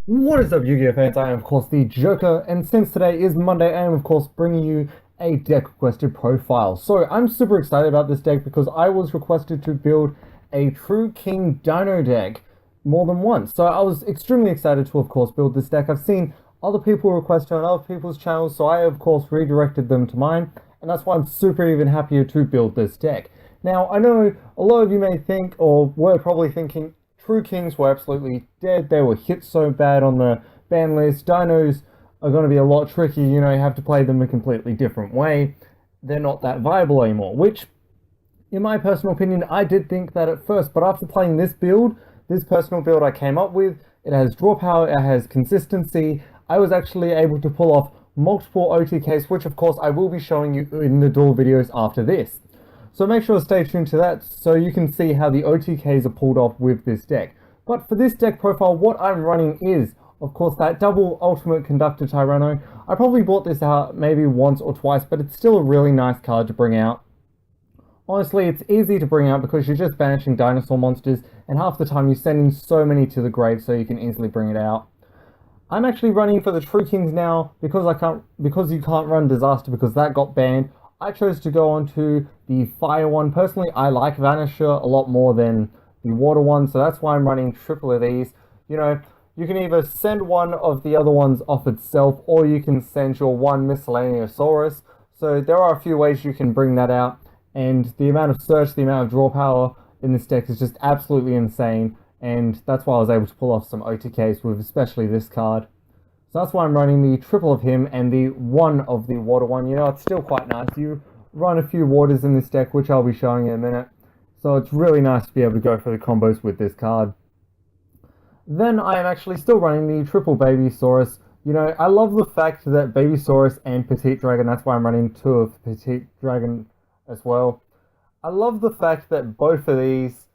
What is up, Yu-Gi-Oh fans? I am, of course, the Joker, and since today is Monday, I am, of course, bringing you a deck requested profile. So, I'm super excited about this deck because I was requested to build a True King Dino deck more than once. So, I was extremely excited to, of course, build this deck. I've seen other people request it on other people's channels, so I, of course, redirected them to mine, and that's why I'm super even happier to build this deck. Now, I know a lot of you may think, or were probably thinking, True Kings were absolutely dead. They were hit so bad on the ban list. Dinos are going to be a lot tricky. You know, you have to play them a completely different way. They're not that viable anymore, which, in my personal opinion, I did think that at first. But after playing this build, this personal build I came up with, it has draw power, it has consistency. I was actually able to pull off multiple OTKs, which of course I will be showing you in the duel videos after this. So make sure to stay tuned to that so you can see how the OTKs are pulled off with this deck. But for this deck profile, what I'm running is, of course, that double Ultimate Conductor Tyranno. I probably bought this out maybe once or twice, but it's still a really nice card to bring out. Honestly, it's easy to bring out because you're just banishing dinosaur monsters, and half the time you're sending so many to the grave so you can easily bring it out. I'm actually running for the True Kings now because you can't run Disaster because that got banned. I chose to go on to the Fire one. Personally, I like Vanisher a lot more than the Water one, so that's why I'm running triple of these. You know, you can either send one of the other ones off itself, or you can send your one Miscellaneousaurus. So there are a few ways you can bring that out, and the amount of search, the amount of draw power in this deck is just absolutely insane, and that's why I was able to pull off some OTKs with especially this card. So that's why I'm running the triple of him and the one of the water one. You know, it's still quite nice. You run a few waters in this deck, which I'll be showing in a minute. So it's really nice to be able to go for the combos with this card. Then I am actually still running the triple Babysaurus. You know, I love the fact that Babysaurus and Petite Dragon, that's why I'm running two of Petite Dragon as well. I love the fact that both of these,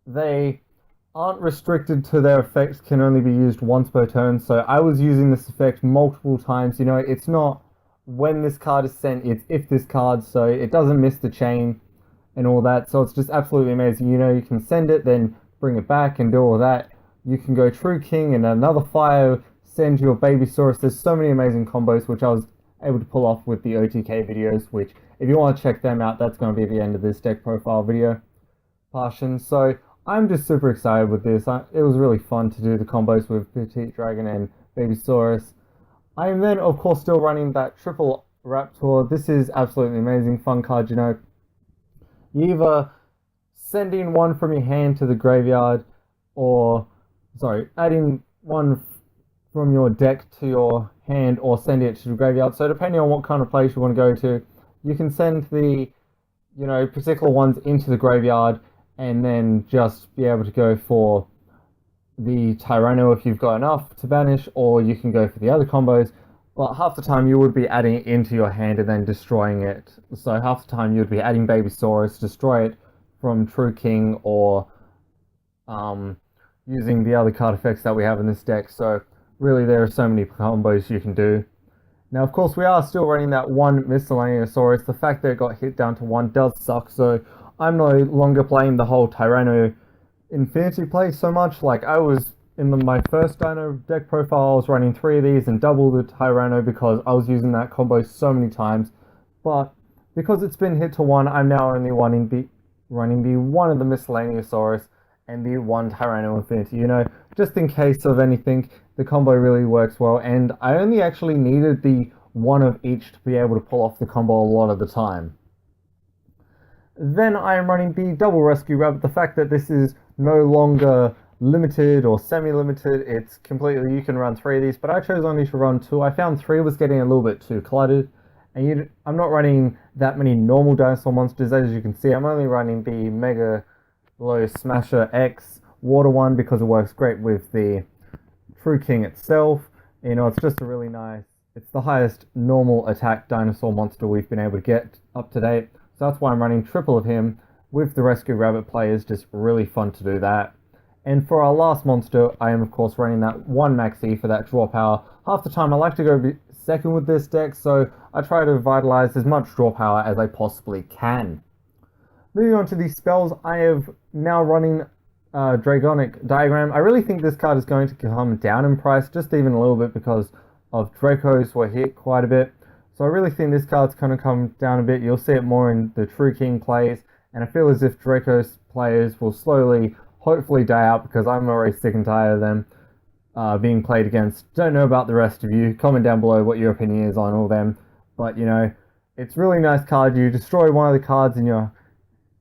they aren't restricted to their effects, can only be used once per turn. So I was using this effect multiple times. You know, it's not when this card is sent, it's if this card, so it doesn't miss the chain and all that. So it's just absolutely amazing. You know, you can send it, then bring it back and do all that. You can go True King and another fire, send your Babysaurus. There's so many amazing combos which I was able to pull off with the OTK videos, which if you want to check them out, that's going to be the end of this deck profile video portion. So I'm just super excited with this. It was really fun to do the combos with Petite Dragon and Babysaurus. I am then, of course, still running that triple Raptor. This is absolutely amazing, fun card. You know, you either sending one from your hand to the graveyard, or adding one from your deck to your hand, or sending it to the graveyard. So depending on what kind of place you want to go to, you can send the, you know, particular ones into the graveyard, and then just be able to go for the Tyranno if you've got enough to banish, or you can go for the other combos. But half the time you would be adding it into your hand and then destroying it. So half the time you would be adding Babysaurus, destroy it from True King, or using the other card effects that we have in this deck. So really there are so many combos you can do. Now, of course, we are still running that one Miscellaneousaurus. The fact that it got hit down to one does suck, so I'm no longer playing the whole Tyranno Infinity play so much. Like, I was in my first Dino deck profile, I was running 3 of these and double the Tyranno because I was using that combo so many times. But because it's been hit to one, I'm now only running the one of the Miscellaneousaurus and the one Tyranno Infinity. You know, just in case of anything, the combo really works well, and I only actually needed the one of each to be able to pull off the combo a lot of the time. Then I am running the double Rescue Rabbit. The fact that this is no longer limited or semi-limited, it's completely, you can run 3 of these, but I chose only to run 2. I found 3 was getting a little bit too cluttered, and I'm not running that many normal dinosaur monsters. As you can see, I'm only running the Mega Low Smasher X Water one because it works great with the True King itself. You know, it's just a really nice, it's the highest normal attack dinosaur monster we've been able to get up to date. So that's why I'm running triple of him with the Rescue Rabbit players. Just really fun to do that. And for our last monster, I am of course running that one Maxi for that draw power. Half the time I like to go second with this deck, so I try to vitalize as much draw power as I possibly can. Moving on to these spells, I am now running Dragonic Diagram. I really think this card is going to come down in price, just even a little bit, because of Dracos were hit quite a bit. So I really think this card's going to come down a bit. You'll see it more in the True King plays, and I feel as if Dracos players will slowly, hopefully, die out, because I'm already sick and tired of them being played against. Don't know about the rest of you. Comment down below what your opinion is on all them. But, you know, it's really nice card. You destroy one of the cards in your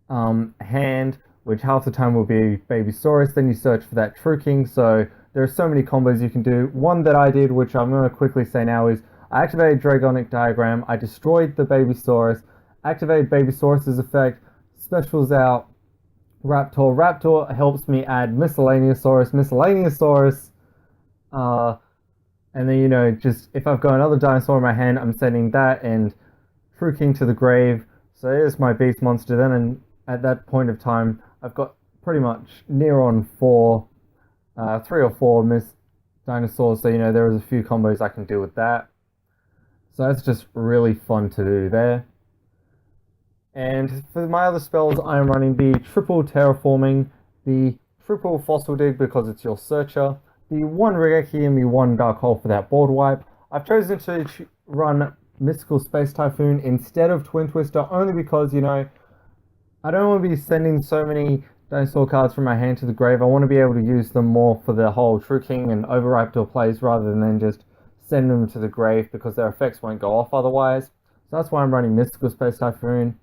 hand, which half the time will be Babysaurus. Then you search for that True King. So there are so many combos you can do. One that I did, which I'm going to quickly say now, is I activated Dragonic Diagram. I destroyed the Babysaurus. Activated Babysaurus's effect. Specials out Raptor. Raptor helps me add Miscellaneousaurus. And then, you know, just if I've got another dinosaur in my hand, I'm sending that and True King to the grave. So there's my beast monster then, and at that point of time, I've got pretty much near on 3 or 4 dinosaurs. So, you know, there is a few combos I can do with that. So that's just really fun to do there. And for my other spells, I'm running the triple terraforming, the triple fossil dig because it's your searcher, the 1 Regeki and the 1 dark hole for that board wipe. I've chosen to run Mystical Space Typhoon instead of Twin Twister only because, you know, I don't want to be sending so many dinosaur cards from my hand to the grave. I want to be able to use them more for the whole True King and Overraptor plays rather than just send them to the grave because their effects won't go off otherwise. So that's why I'm running Mystical Space Typhoon.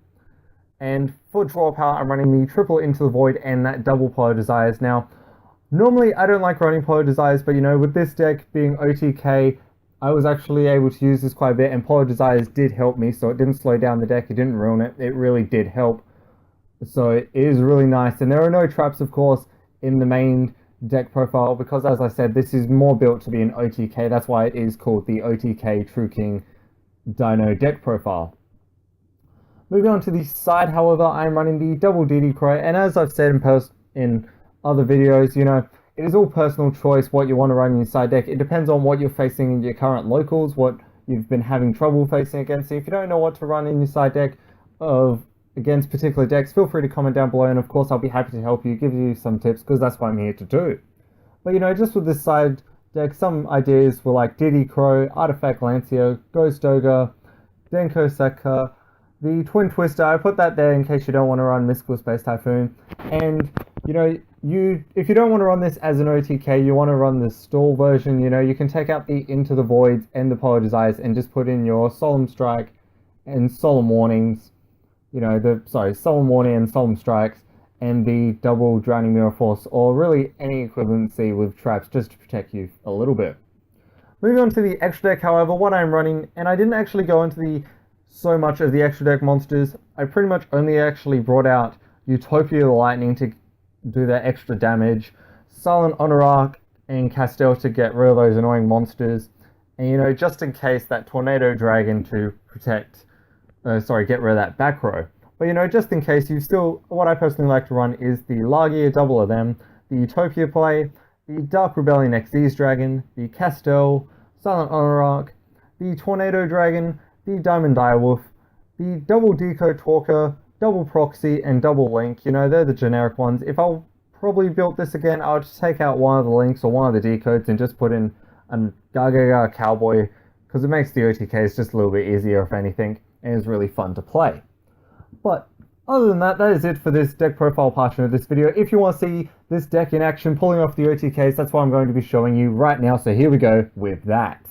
And for draw power, I'm running the triple Into the Void and that double Polar Desires. Now, normally I don't like running Polar Desires, but you know, with this deck being OTK, I was actually able to use this quite a bit, and Polar Desires did help me, so it didn't slow down the deck, it didn't ruin it, it really did help. So it is really nice, and there are no traps, of course, in the main deck profile, because as I said, this is more built to be an OTK, that's why it is called the OTK True King Dino deck profile. Moving on to the side, however, I'm running the double DD Crow, and as I've said in other videos, you know, it is all personal choice what you want to run in your side deck. It depends on what you're facing in your current locals, what you've been having trouble facing against. So if you don't know what to run in your side deck against particular decks, feel free to comment down below, and of course I'll be happy to help you, give you some tips, because that's what I'm here to do. But you know, just with this side deck, some ideas were like DD Crow, Artifact Lancia, Ghost Ogre, Denko Sekka, the Twin Twister. I put that there in case you don't want to run Mystical Space Typhoon. And, you know, if you don't want to run this as an OTK, you want to run the stall version, you know, you can take out the Into the Voids and the Polar Desires and just put in your Solemn Strike and Solemn Warnings, you know, Solemn Warning and Solemn Strikes, and the double Drowning Mirror Force, or really any equivalency with traps just to protect you a little bit. Moving on to the extra deck, however, what I'm running, and I didn't actually go into so much of the extra deck monsters, I pretty much only actually brought out Utopia the Lightning to do that extra damage, Silent Honorarch and Castell to get rid of those annoying monsters, and you know, just in case that Tornado Dragon to get rid of that back row. But you know, just in case, what I personally like to run is the Largia, double of them, the Utopia play, the Dark Rebellion Xyz Dragon, the Castell, Silent Honorarch, the Tornado Dragon, the Diamond Direwolf, the double Decode Talker, double Proxy, and double Link. You know, they're the generic ones. If I'll probably build this again, I'll just take out one of the Links or one of the Decodes and just put in a Gargaga Cowboy, because it makes the OTKs just a little bit easier, if anything, and it's really fun to play. But other than that, that is it for this deck profile portion of this video. If you want to see this deck in action, pulling off the OTKs, that's what I'm going to be showing you right now. So here we go with that.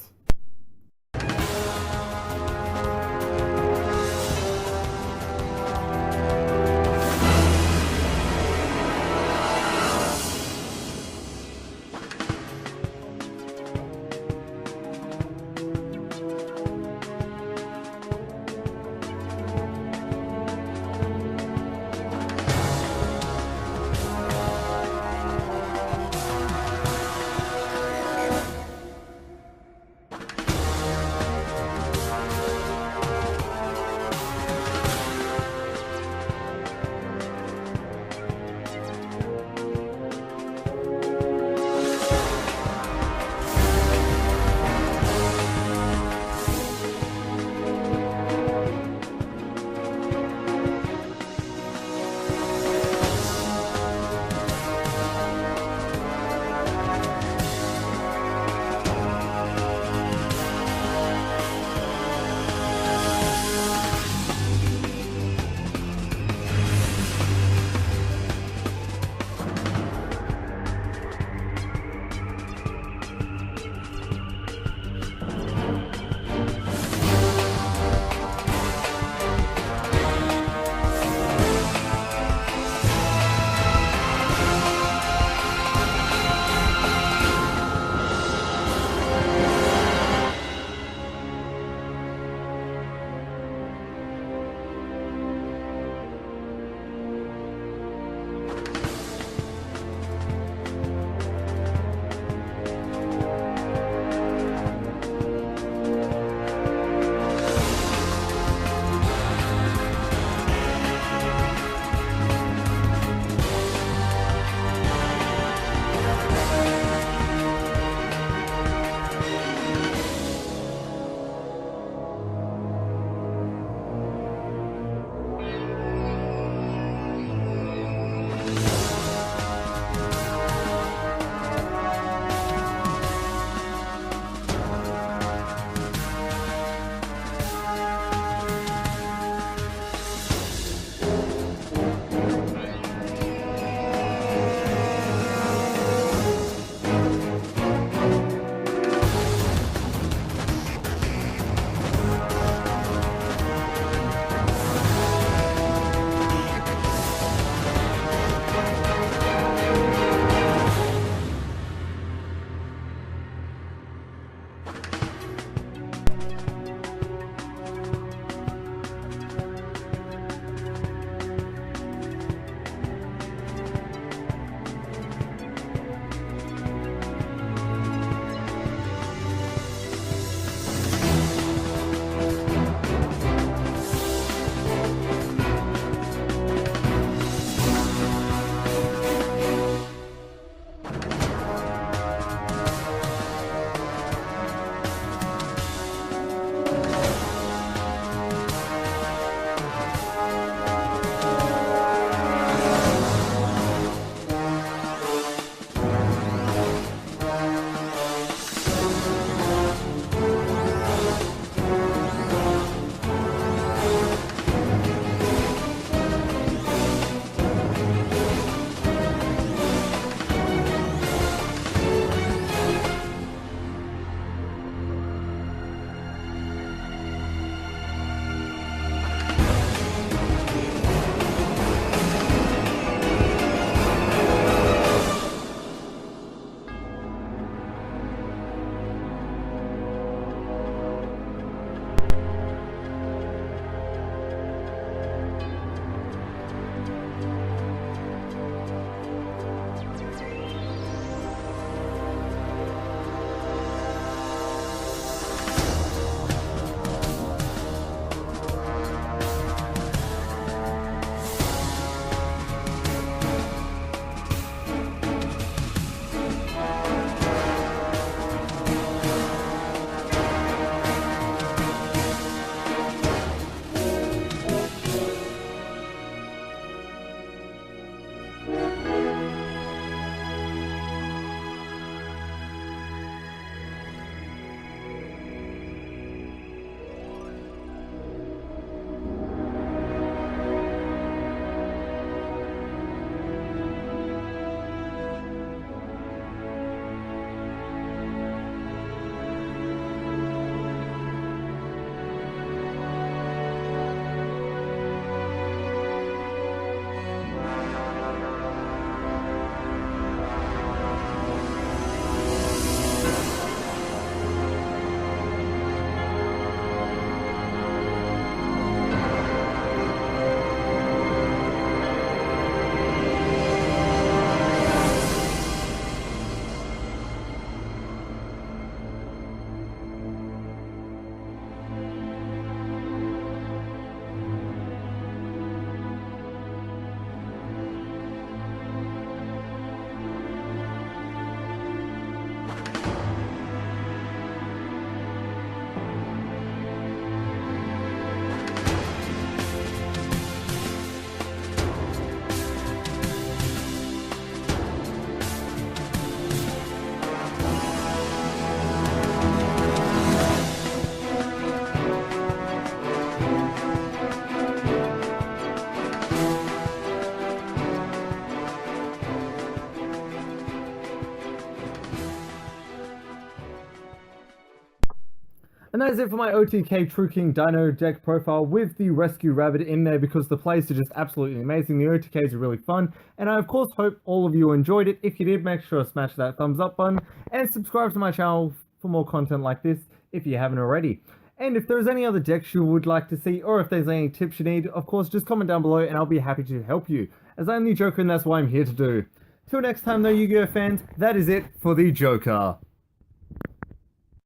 And that is it for my OTK True King Dino deck profile with the Rescue Rabbit in there, because the plays are just absolutely amazing. The OTKs are really fun, and I of course hope all of you enjoyed it. If you did, make sure to smash that thumbs up button and subscribe to my channel for more content like this if you haven't already. And if there's any other decks you would like to see, or if there's any tips you need, of course just comment down below and I'll be happy to help you, as I'm the Joker and that's what I'm here to do. Till next time though, Yu-Gi-Oh fans, that is it for the Joker.